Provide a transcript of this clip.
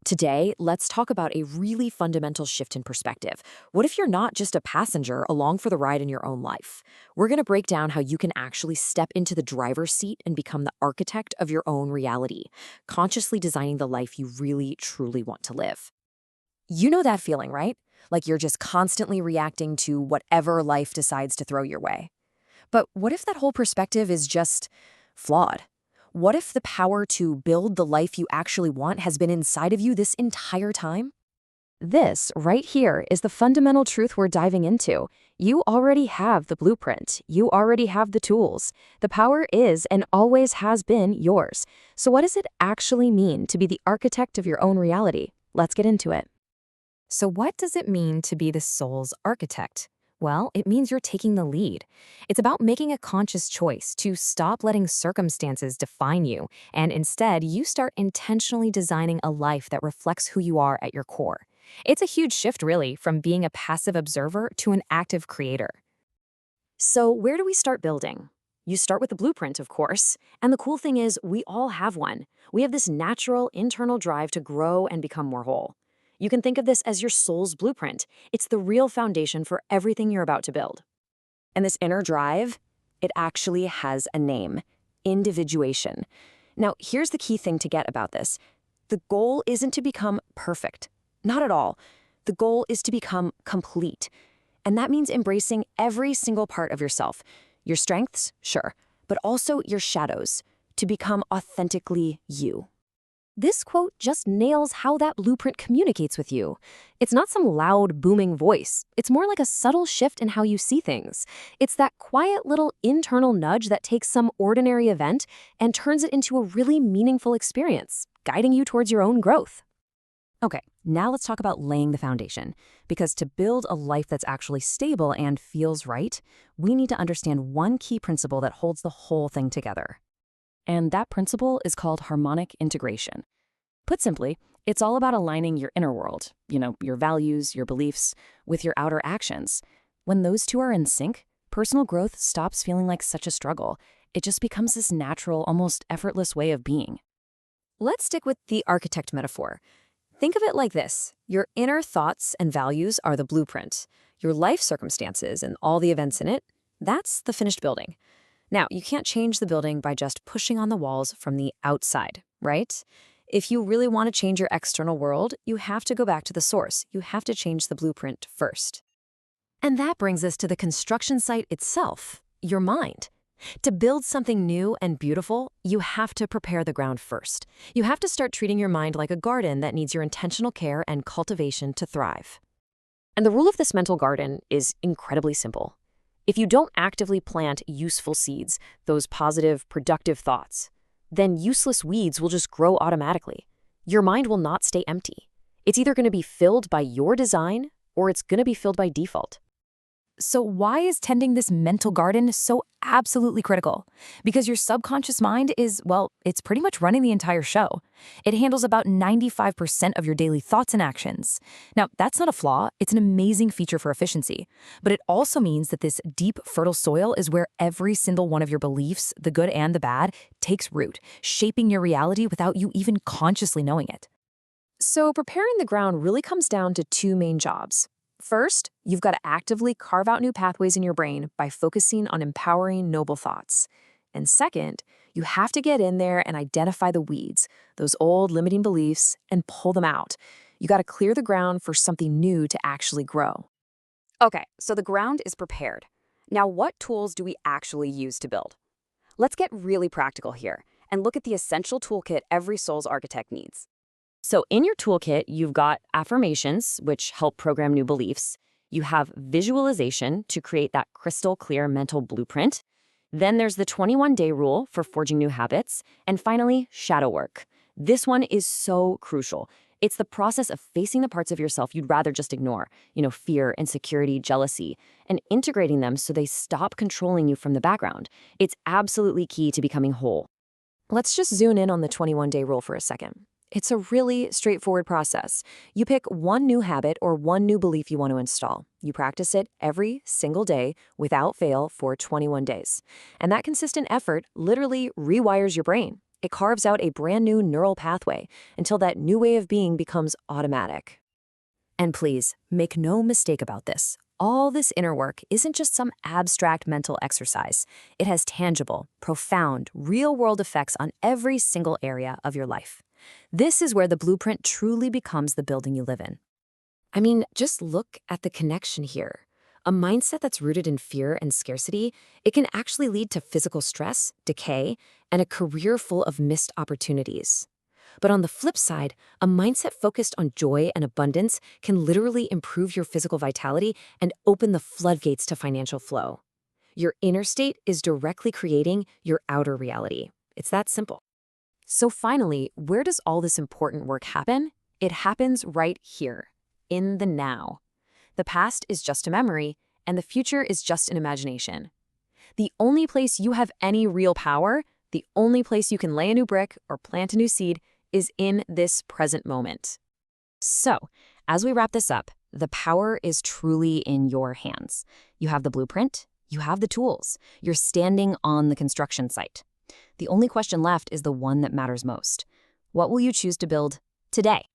Today, let's talk about a really fundamental shift in perspective. What if you're not just a passenger along for the ride in your own life? We're going to break down how you can actually step into the driver's seat and become the architect of your own reality, consciously designing the life you really, truly want to live. You know that feeling, right? Like you're just constantly reacting to whatever life decides to throw your way. But what if that whole perspective is just flawed? What if the power to build the life you actually want has been inside of you this entire time? This, right here, is the fundamental truth we're diving into. You already have the blueprint. You already have the tools. The power is and always has been yours. So what does it actually mean to be the architect of your own reality? Let's get into it. So what does it mean to be the soul's architect? Well, it means you're taking the lead. It's about making a conscious choice to stop letting circumstances define you, and instead, you start intentionally designing a life that reflects who you are at your core. It's a huge shift, really, from being a passive observer to an active creator. So where do we start building? You start with the blueprint, of course, and the cool thing is we all have one. We have this natural internal drive to grow and become more whole. You can think of this as your soul's blueprint. It's the real foundation for everything you're about to build. And this inner drive, it actually has a name: individuation. Now, here's the key thing to get about this. The goal isn't to become perfect. Not at all. The goal is to become complete. And that means embracing every single part of yourself. Your strengths, sure, but also your shadows, to become authentically you. This quote just nails how that blueprint communicates with you. It's not some loud, booming voice. It's more like a subtle shift in how you see things. It's that quiet little internal nudge that takes some ordinary event and turns it into a really meaningful experience, guiding you towards your own growth. Okay, now let's talk about laying the foundation. Because to build a life that's actually stable and feels right, we need to understand one key principle that holds the whole thing together. And that principle is called harmonic integration. Put simply, it's all about aligning your inner world, your values, your beliefs, with your outer actions. When those two are in sync, personal growth stops feeling like such a struggle. It just becomes this natural, almost effortless way of being. Let's stick with the architect metaphor. Think of it like this. Your inner thoughts and values are the blueprint. Your life circumstances and all the events in it, that's the finished building. Now, you can't change the building by just pushing on the walls from the outside, right? If you really want to change your external world, you have to go back to the source. You have to change the blueprint first. And that brings us to the construction site itself, your mind. To build something new and beautiful, you have to prepare the ground first. You have to start treating your mind like a garden that needs your intentional care and cultivation to thrive. And the rule of this mental garden is incredibly simple. If you don't actively plant useful seeds, those positive, productive thoughts, then useless weeds will just grow automatically. Your mind will not stay empty. It's either going to be filled by your design or it's going to be filled by default. So why is tending this mental garden so absolutely critical? Because your subconscious mind is, well, it's pretty much running the entire show. It handles about 95% of your daily thoughts and actions. Now, that's not a flaw. It's an amazing feature for efficiency. But it also means that this deep, fertile soil is where every single one of your beliefs, the good and the bad, takes root, shaping your reality without you even consciously knowing it. So preparing the ground really comes down to two main jobs. First, you've got to actively carve out new pathways in your brain by focusing on empowering, noble thoughts. And second, you have to get in there and identify the weeds, those old limiting beliefs, and pull them out. You got to clear the ground for something new to actually grow. Okay, so the ground is prepared. Now, what tools do we actually use to build? Let's get really practical here and look at the essential toolkit every soul's architect needs. So in your toolkit, you've got affirmations, which help program new beliefs. You have visualization to create that crystal clear mental blueprint. Then there's the 21-day rule for forging new habits. And finally, shadow work. This one is so crucial. It's the process of facing the parts of yourself you'd rather just ignore, fear, insecurity, jealousy, and integrating them so they stop controlling you from the background. It's absolutely key to becoming whole. Let's just zoom in on the 21-day rule for a second. It's a really straightforward process. You pick one new habit or one new belief you want to install. You practice it every single day without fail for 21 days. And that consistent effort literally rewires your brain. It carves out a brand new neural pathway until that new way of being becomes automatic. And please, make no mistake about this. All this inner work isn't just some abstract mental exercise. It has tangible, profound, real-world effects on every single area of your life. This is where the blueprint truly becomes the building you live in. I mean, just look at the connection here. A mindset that's rooted in fear and scarcity, it can actually lead to physical stress, decay, and a career full of missed opportunities. But on the flip side, a mindset focused on joy and abundance can literally improve your physical vitality and open the floodgates to financial flow. Your inner state is directly creating your outer reality. It's that simple. So finally, where does all this important work happen? It happens right here, in the now. The past is just a memory, and the future is just an imagination. The only place you have any real power, the only place you can lay a new brick or plant a new seed, is in this present moment. So, as we wrap this up, the power is truly in your hands. You have the blueprint, you have the tools, you're standing on the construction site. The only question left is the one that matters most. What will you choose to build today?